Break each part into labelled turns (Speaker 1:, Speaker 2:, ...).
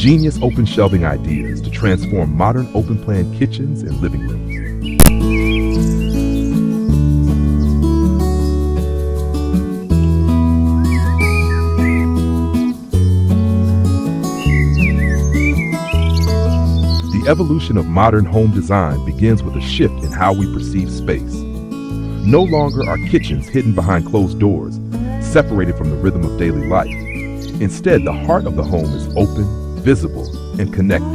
Speaker 1: ingenious open shelving ideas to transform modern open-plan kitchens and living rooms. The evolution of modern home design begins with a shift in how we perceive space. No longer are kitchens hidden behind closed doors, separated from the rhythm of daily life. Instead, the heart of the home is open, visible, and connected.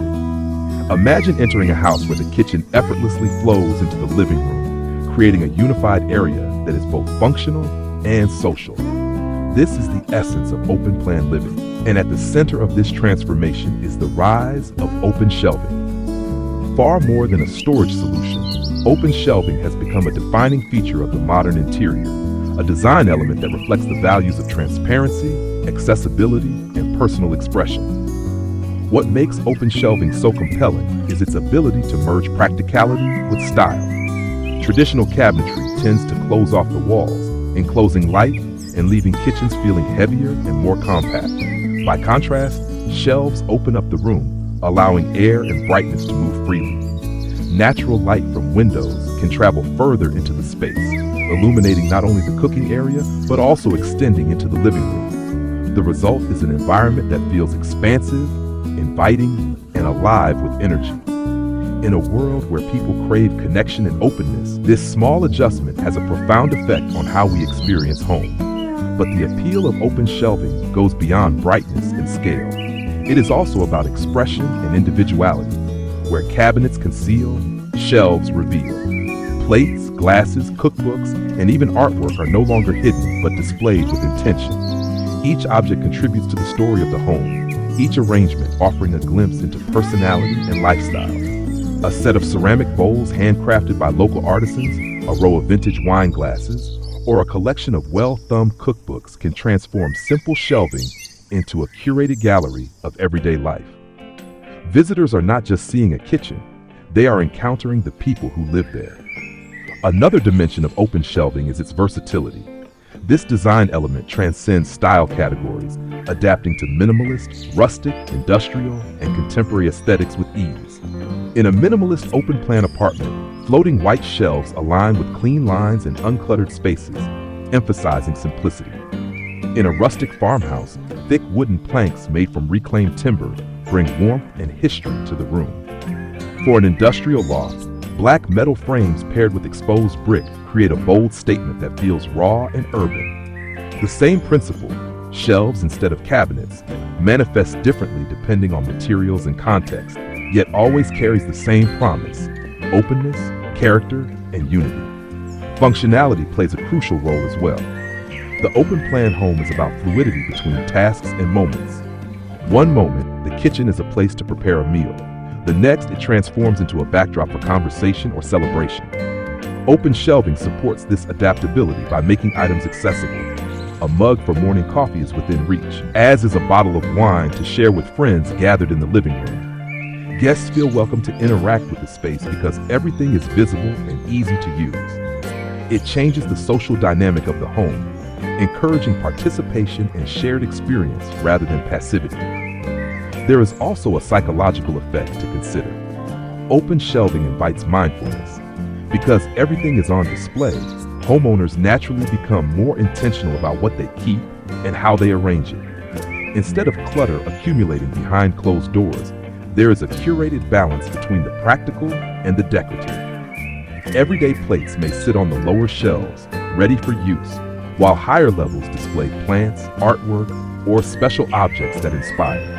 Speaker 1: Imagine entering a house where the kitchen effortlessly flows into the living room, creating a unified area that is both functional and social. This is the essence of open-plan living, and at the center of this transformation is the rise of open shelving. Far more than a storage solution, open shelving has become a defining feature of the modern interior, a design element that reflects the values of transparency, accessibility, and personal expression. What makes open shelving so compelling is its ability to merge practicality with style. Traditional cabinetry tends to close off the walls, enclosing light and leaving kitchens feeling heavier and more compact. By contrast, shelves open up the room, allowing air and brightness to move freely. Natural light from windows can travel further into the space, illuminating not only the cooking area, but also extending into the living room. The result is an environment that feels expansive, inviting, and alive with energy. In a world where people crave connection and openness, this small adjustment has a profound effect on how we experience home. But the appeal of open shelving goes beyond brightness and scale. It is also about expression and individuality, where cabinets conceal, shelves reveal. Plates, glasses, cookbooks, and even artwork are no longer hidden but displayed with intention. Each object contributes to the story of the home, each arrangement offering a glimpse into personality and lifestyle. A set of ceramic bowls handcrafted by local artisans, a row of vintage wine glasses, or a collection of well-thumbed cookbooks can transform simple shelving into a curated gallery of everyday life. Visitors are not just seeing a kitchen, they are encountering the people who live there. Another dimension of open shelving is its versatility. This design element transcends style categories, adapting to minimalist, rustic, industrial, and contemporary aesthetics with ease. In a minimalist open-plan apartment, floating white shelves align with clean lines and uncluttered spaces, emphasizing simplicity. In a rustic farmhouse, thick wooden planks made from reclaimed timber bring warmth and history to the room. For an industrial loft, black metal frames paired with exposed brick create a bold statement that feels raw and urban. The same principle, shelves instead of cabinets, manifests differently depending on materials and context, yet always carries the same promise: openness, character, and unity. Functionality plays a crucial role as well. The open-plan home is about fluidity between tasks and moments. One moment, the kitchen is a place to prepare a meal. The next, it transforms into a backdrop for conversation or celebration. Open shelving supports this adaptability by making items accessible. A mug for morning coffee is within reach, as is a bottle of wine to share with friends gathered in the living room. Guests feel welcome to interact with the space because everything is visible and easy to use. It changes the social dynamic of the home, encouraging participation and shared experience rather than passivity. There is also a psychological effect to consider. Open shelving invites mindfulness. Because everything is on display, homeowners naturally become more intentional about what they keep and how they arrange it. Instead of clutter accumulating behind closed doors, there is a curated balance between the practical and the decorative. Everyday plates may sit on the lower shelves, ready for use, while higher levels display plants, artwork, or special objects that inspire.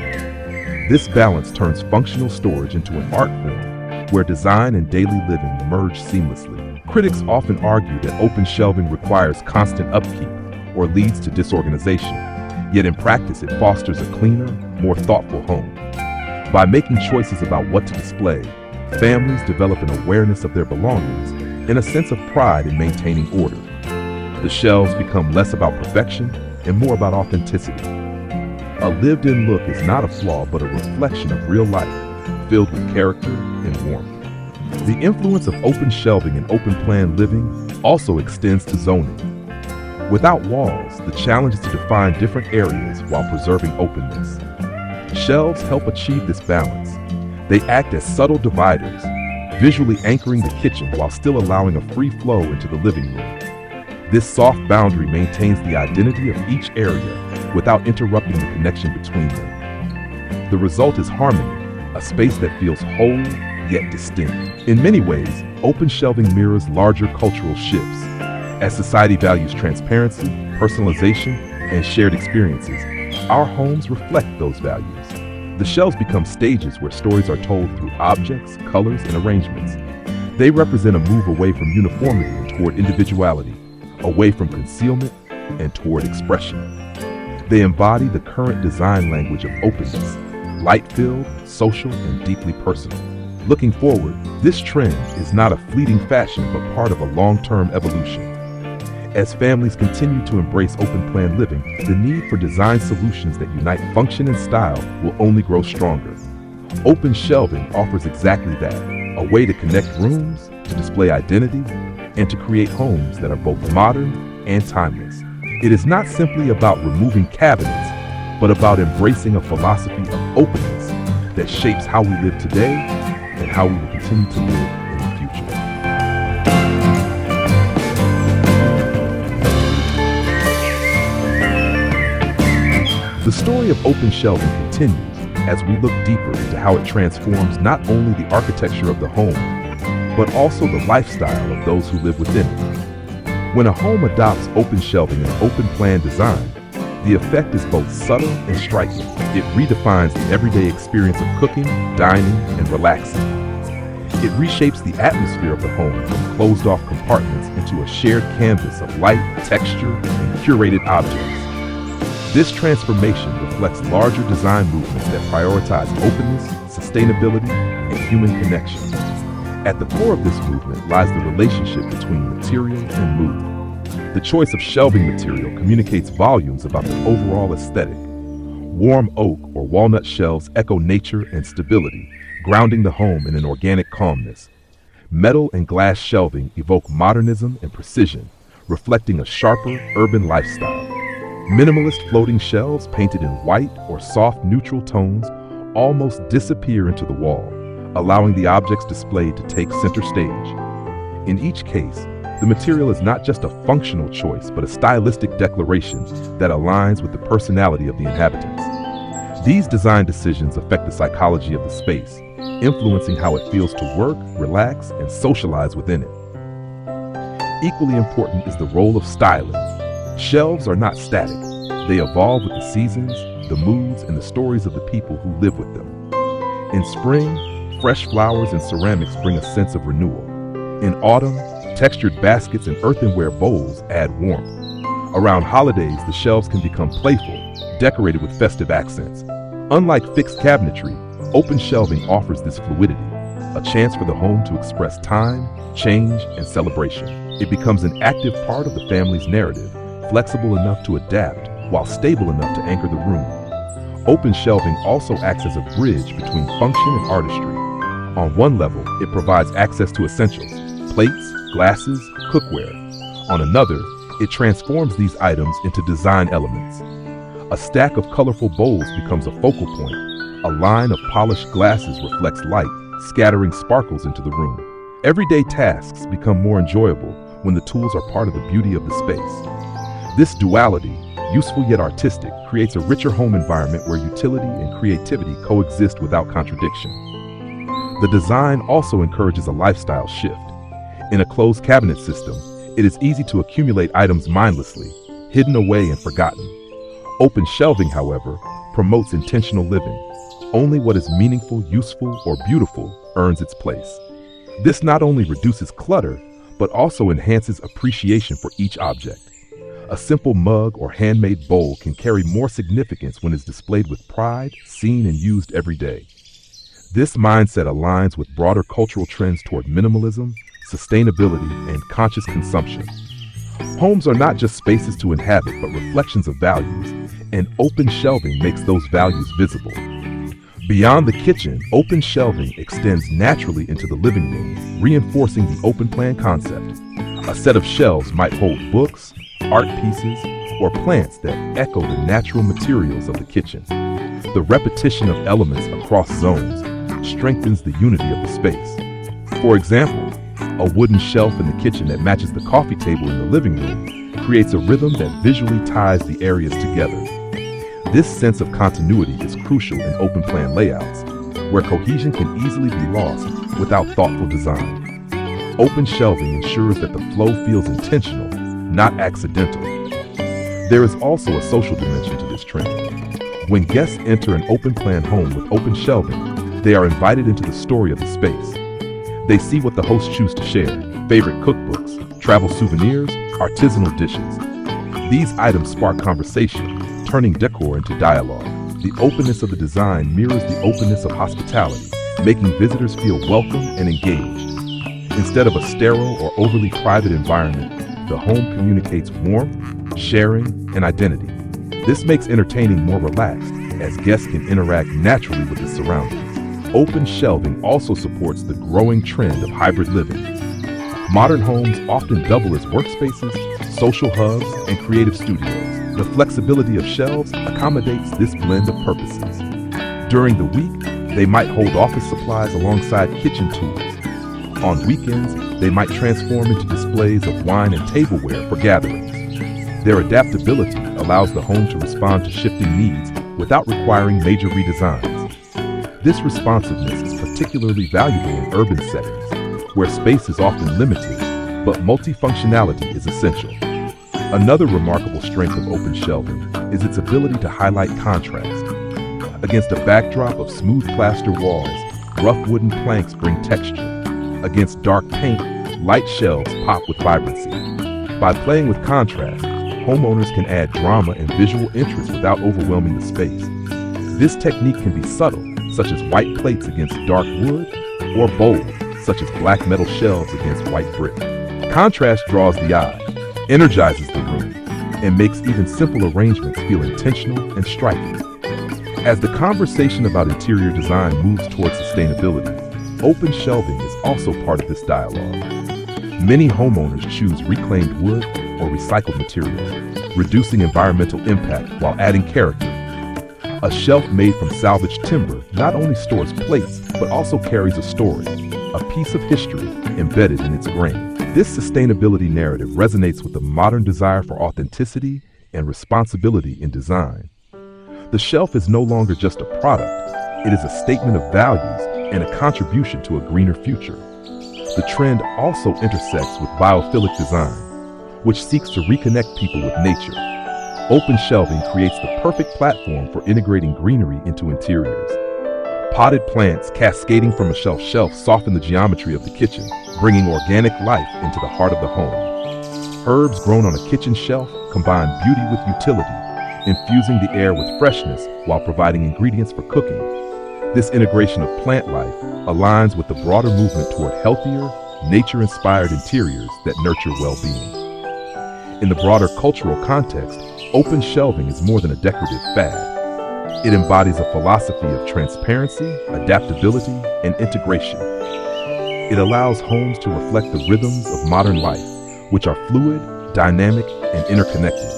Speaker 1: This balance turns functional storage into an art form where design and daily living merge seamlessly. Critics often argue that open shelving requires constant upkeep or leads to disorganization, yet in practice it fosters a cleaner, more thoughtful home. By making choices about what to display, families develop an awareness of their belongings and a sense of pride in maintaining order. The shelves become less about perfection and more about authenticity. A lived-in look is not a flaw but a reflection of real life, filled with character and warmth. The influence of open shelving and open-plan living also extends to zoning. Without walls, the challenge is to define different areas while preserving openness. Shelves help achieve this balance. They act as subtle dividers, visually anchoring the kitchen while still allowing a free flow into the living room. This soft boundary maintains the identity of each area without interrupting the connection between them. The result is harmony, a space that feels whole yet distinct. In many ways, open shelving mirrors larger cultural shifts. As society values transparency, personalization, and shared experiences, our homes reflect those values. The shelves become stages where stories are told through objects, colors, and arrangements. They represent a move away from uniformity and toward individuality, away from concealment and toward expression. They embody the current design language of openness, light-filled, social, and deeply personal. Looking forward, this trend is not a fleeting fashion but part of a long-term evolution. As families continue to embrace open-plan living, the need for design solutions that unite function and style will only grow stronger. Open shelving offers exactly that, a way to connect rooms, to display identity, and to create homes that are both modern and timeless. It is not simply about removing cabinets, but about embracing a philosophy of openness that shapes how we live today and how we will continue to live in the future. The story of open shelving continues as we look deeper into how it transforms not only the architecture of the home, but also the lifestyle of those who live within it. When a home adopts open shelving and open plan design, the effect is both subtle and striking. It redefines the everyday experience of cooking, dining, and relaxing. It reshapes the atmosphere of the home from closed-off compartments into a shared canvas of light, texture, and curated objects. This transformation reflects larger design movements that prioritize openness, sustainability, and human connection. At the core of this movement lies the relationship between material and mood. The choice of shelving material communicates volumes about the overall aesthetic. Warm oak or walnut shelves echo nature and stability, grounding the home in an organic calmness. Metal and glass shelving evoke modernism and precision, reflecting a sharper urban lifestyle. Minimalist floating shelves painted in white or soft neutral tones almost disappear into the wall, allowing the objects displayed to take center stage. In each case, the material is not just a functional choice, but a stylistic declaration that aligns with the personality of the inhabitants. These design decisions affect the psychology of the space, influencing how it feels to work, relax, and socialize within it. Equally important is the role of styling. Shelves are not static. They evolve with the seasons, the moods, and the stories of the people who live with them. In spring, fresh flowers and ceramics bring a sense of renewal. In autumn, textured baskets and earthenware bowls add warmth. Around holidays, the shelves can become playful, decorated with festive accents. Unlike fixed cabinetry, open shelving offers this fluidity, a chance for the home to express time, change, and celebration. It becomes an active part of the family's narrative, flexible enough to adapt while stable enough to anchor the room. Open shelving also acts as a bridge between function and artistry. On one level, it provides access to essentials, plates, glasses, cookware. On another, it transforms these items into design elements. A stack of colorful bowls becomes a focal point. A line of polished glasses reflects light, scattering sparkles into the room. Everyday tasks become more enjoyable when the tools are part of the beauty of the space. This duality, useful yet artistic, creates a richer home environment where utility and creativity coexist without contradiction. The design also encourages a lifestyle shift. In a closed cabinet system, it is easy to accumulate items mindlessly, hidden away and forgotten. Open shelving, however, promotes intentional living. Only what is meaningful, useful, or beautiful earns its place. This not only reduces clutter, but also enhances appreciation for each object. A simple mug or handmade bowl can carry more significance when it's displayed with pride, seen and used every day. This mindset aligns with broader cultural trends toward minimalism, sustainability, and conscious consumption. Homes are not just spaces to inhabit, but reflections of values, and open shelving makes those values visible. Beyond the kitchen, open shelving extends naturally into the living room, reinforcing the open plan concept. A set of shelves might hold books, art pieces, or plants that echo the natural materials of the kitchen. The repetition of elements across zones strengthens the unity of the space. For example, a wooden shelf in the kitchen that matches the coffee table in the living room creates a rhythm that visually ties the areas together. This sense of continuity is crucial in open plan layouts, where cohesion can easily be lost without thoughtful design. Open shelving ensures that the flow feels intentional, not accidental. There is also a social dimension to this trend. When guests enter an open plan home with open shelving, they are invited into the story of the space. They see what the hosts choose to share: favorite cookbooks, travel souvenirs, artisanal dishes. These items spark conversation, turning decor into dialogue. The openness of the design mirrors the openness of hospitality, making visitors feel welcome and engaged. Instead of a sterile or overly private environment, the home communicates warmth, sharing, and identity. This makes entertaining more relaxed, as guests can interact naturally with the surroundings. Open shelving also supports the growing trend of hybrid living. Modern homes often double as workspaces, social hubs, and creative studios. The flexibility of shelves accommodates this blend of purposes. During the week, they might hold office supplies alongside kitchen tools. On weekends, they might transform into displays of wine and tableware for gatherings. Their adaptability allows the home to respond to shifting needs without requiring major redesigns. This responsiveness is particularly valuable in urban settings, where space is often limited, but multifunctionality is essential. Another remarkable strength of open shelving is its ability to highlight contrast. Against a backdrop of smooth plaster walls, rough wooden planks bring texture. Against dark paint, light shelves pop with vibrancy. By playing with contrast, homeowners can add drama and visual interest without overwhelming the space. This technique can be subtle, such as white plates against dark wood, or bold, such as black metal shelves against white brick. Contrast draws the eye, energizes the room, and makes even simple arrangements feel intentional and striking. As the conversation about interior design moves towards sustainability, open shelving is also part of this dialogue. Many homeowners choose reclaimed wood or recycled materials, reducing environmental impact while adding character. A shelf made from salvaged timber not only stores plates, but also carries a story, a piece of history embedded in its grain. This sustainability narrative resonates with the modern desire for authenticity and responsibility in design. The shelf is no longer just a product, it is a statement of values and a contribution to a greener future. The trend also intersects with biophilic design, which seeks to reconnect people with nature. Open shelving creates the perfect platform for integrating greenery into interiors. Potted plants cascading from a shelf soften the geometry of the kitchen, bringing organic life into the heart of the home. Herbs grown on a kitchen shelf combine beauty with utility, infusing the air with freshness while providing ingredients for cooking. This integration of plant life aligns with the broader movement toward healthier, nature-inspired interiors that nurture well-being. In the broader cultural context, open shelving is more than a decorative fad. It embodies a philosophy of transparency, adaptability, and integration. It allows homes to reflect the rhythms of modern life, which are fluid, dynamic, and interconnected.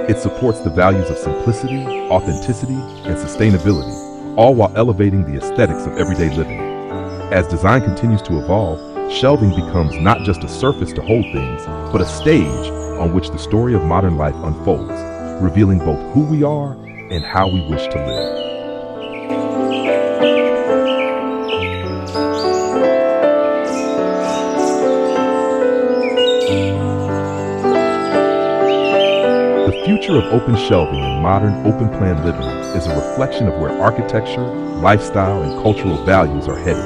Speaker 1: It supports the values of simplicity, authenticity, and sustainability, all while elevating the aesthetics of everyday living. As design continues to evolve, shelving becomes not just a surface to hold things, but a stage on which the story of modern life unfolds, revealing both who we are and how we wish to live. The future of open shelving and modern open-plan living is a reflection of where architecture, lifestyle, and cultural values are headed.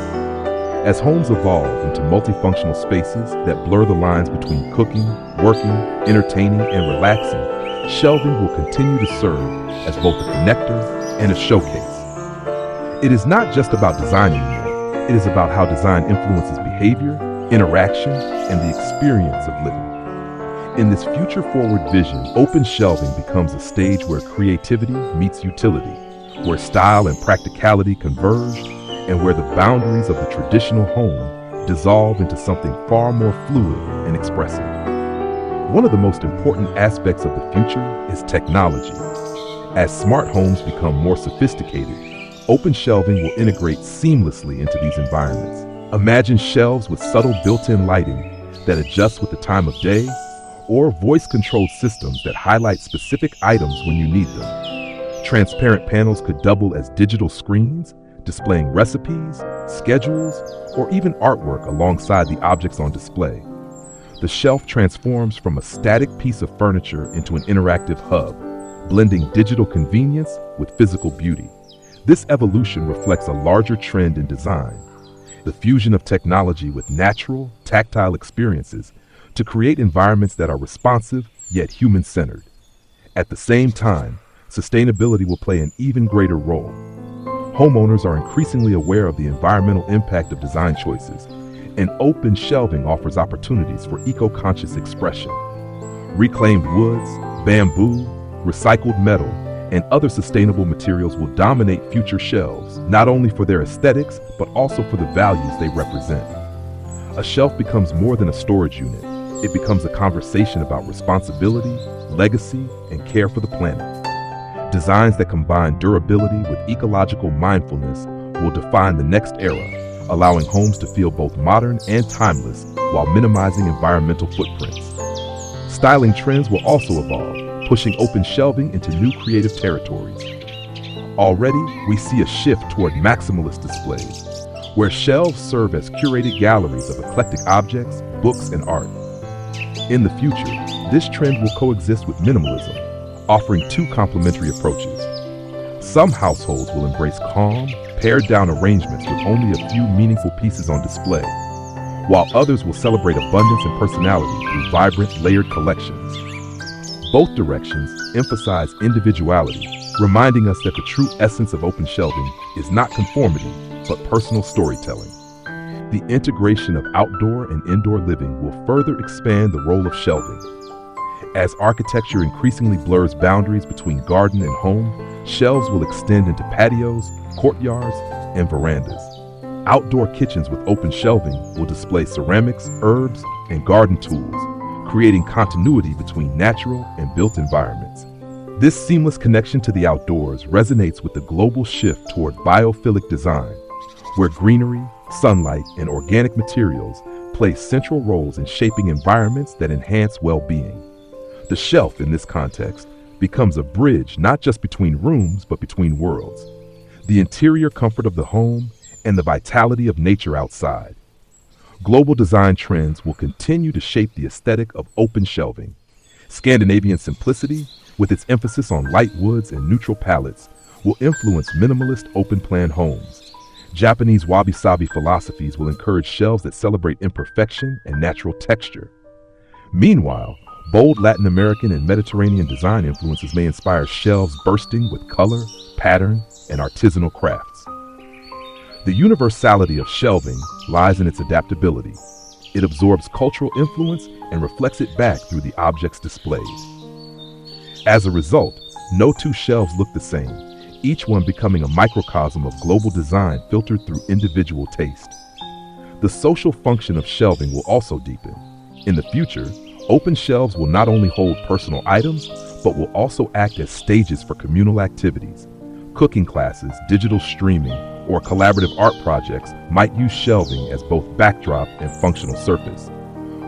Speaker 1: As homes evolve into multifunctional spaces that blur the lines between cooking, working, entertaining, and relaxing, shelving will continue to serve as both a connector and a showcase. It is not just about design anymore, it is about how design influences behavior, interaction, and the experience of living. In this future-forward vision, open shelving becomes a stage where creativity meets utility, where style and practicality converge, and where the boundaries of the traditional home dissolve into something far more fluid and expressive. One of the most important aspects of the future is technology. As smart homes become more sophisticated, open shelving will integrate seamlessly into these environments. Imagine shelves with subtle built-in lighting that adjusts with the time of day, or voice-controlled systems that highlight specific items when you need them. Transparent panels could double as digital screens, displaying recipes, schedules, or even artwork alongside the objects on display. The shelf transforms from a static piece of furniture into an interactive hub, blending digital convenience with physical beauty. This evolution reflects a larger trend in design, the fusion of technology with natural, tactile experiences to create environments that are responsive yet human-centered. At the same time, sustainability will play an even greater role. Homeowners are increasingly aware of the environmental impact of design choices, and open shelving offers opportunities for eco-conscious expression. Reclaimed woods, bamboo, recycled metal, and other sustainable materials will dominate future shelves, not only for their aesthetics, but also for the values they represent. A shelf becomes more than a storage unit. It becomes a conversation about responsibility, legacy, and care for the planet. Designs that combine durability with ecological mindfulness will define the next era, allowing homes to feel both modern and timeless while minimizing environmental footprints. Styling trends will also evolve, pushing open shelving into new creative territories. Already, we see a shift toward maximalist displays, where shelves serve as curated galleries of eclectic objects, books, and art. In the future, this trend will coexist with minimalism, offering two complementary approaches. Some households will embrace calm, pared-down arrangements with only a few meaningful pieces on display, while others will celebrate abundance and personality through vibrant, layered collections. Both directions emphasize individuality, reminding us that the true essence of open shelving is not conformity, but personal storytelling. The integration of outdoor and indoor living will further expand the role of shelving. As architecture increasingly blurs boundaries between garden and home, shelves will extend into patios, courtyards, and verandas. Outdoor kitchens with open shelving will display ceramics, herbs, and garden tools, creating continuity between natural and built environments. This seamless connection to the outdoors resonates with the global shift toward biophilic design, where greenery, sunlight, and organic materials play central roles in shaping environments that enhance well-being. The shelf, in this context, becomes a bridge not just between rooms, but between worlds. The interior comfort of the home and the vitality of nature outside. Global design trends will continue to shape the aesthetic of open shelving. Scandinavian simplicity, with its emphasis on light woods and neutral palettes, will influence minimalist open-plan homes. Japanese wabi-sabi philosophies will encourage shelves that celebrate imperfection and natural texture. Meanwhile, bold Latin American and Mediterranean design influences may inspire shelves bursting with color, pattern, and artisanal crafts. The universality of shelving lies in its adaptability. It absorbs cultural influence and reflects it back through the objects displayed. As a result, no two shelves look the same, each one becoming a microcosm of global design filtered through individual taste. The social function of shelving will also deepen. In the future, open shelves will not only hold personal items, but will also act as stages for communal activities. Cooking classes, digital streaming, or collaborative art projects might use shelving as both backdrop and functional surface.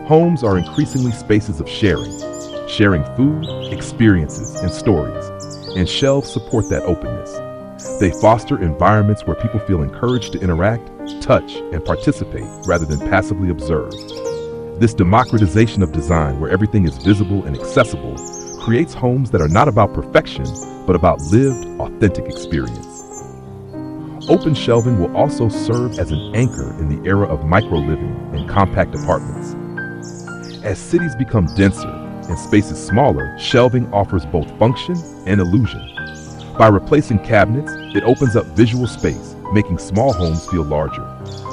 Speaker 1: Homes are increasingly spaces of sharing food, experiences, and stories, and shelves support that openness. They foster environments where people feel encouraged to interact, touch, and participate rather than passively observe. This democratization of design, where everything is visible and accessible, creates homes that are not about perfection, but about lived, authentic experience. Open shelving will also serve as an anchor in the era of micro-living and compact apartments. As cities become denser and spaces smaller, shelving offers both function and illusion. By replacing cabinets, it opens up visual space, making small homes feel larger.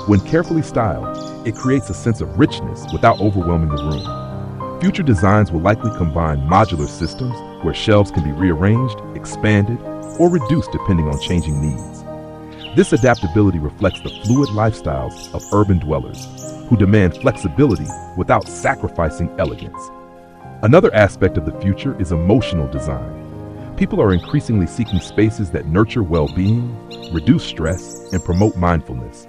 Speaker 1: When carefully styled, it creates a sense of richness without overwhelming the room. Future designs will likely combine modular systems where shelves can be rearranged, expanded, or reduced depending on changing needs. This adaptability reflects the fluid lifestyles of urban dwellers who demand flexibility without sacrificing elegance. Another aspect of the future is emotional design. People are increasingly seeking spaces that nurture well-being, reduce stress, and promote mindfulness.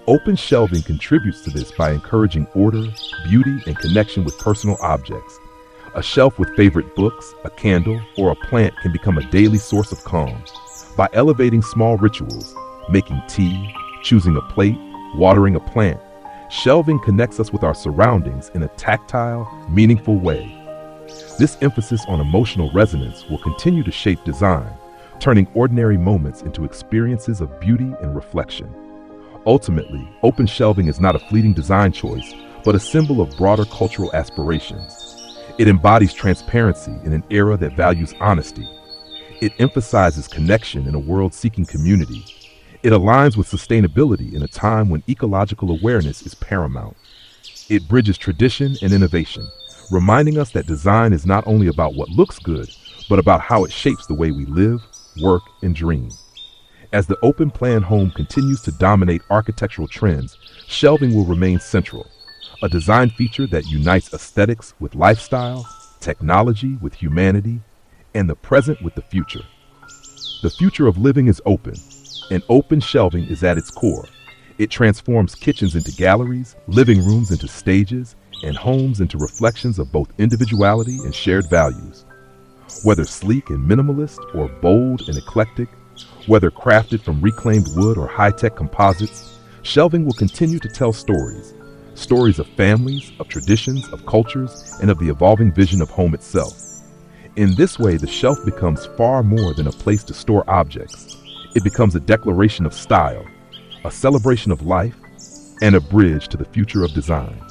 Speaker 1: Open shelving contributes to this by encouraging order, beauty, and connection with personal objects. A shelf with favorite books, a candle, or a plant can become a daily source of calm. By elevating small rituals, making tea, choosing a plate, watering a plant, shelving connects us with our surroundings in a tactile, meaningful way. This emphasis on emotional resonance will continue to shape design, turning ordinary moments into experiences of beauty and reflection. Ultimately, open shelving is not a fleeting design choice, but a symbol of broader cultural aspirations. It embodies transparency in an era that values honesty. It emphasizes connection in a world seeking community. It aligns with sustainability in a time when ecological awareness is paramount. It bridges tradition and innovation, reminding us that design is not only about what looks good, but about how it shapes the way we live, work, and dream. As the open-plan home continues to dominate architectural trends, shelving will remain central, a design feature that unites aesthetics with lifestyle, technology with humanity, and the present with the future. The future of living is open, and open shelving is at its core. It transforms kitchens into galleries, living rooms into stages, and homes into reflections of both individuality and shared values. Whether sleek and minimalist or bold and eclectic, whether crafted from reclaimed wood or high-tech composites, shelving will continue to tell stories. Stories of families, of traditions, of cultures, and of the evolving vision of home itself. In this way, the shelf becomes far more than a place to store objects. It becomes a declaration of style, a celebration of life, and a bridge to the future of design.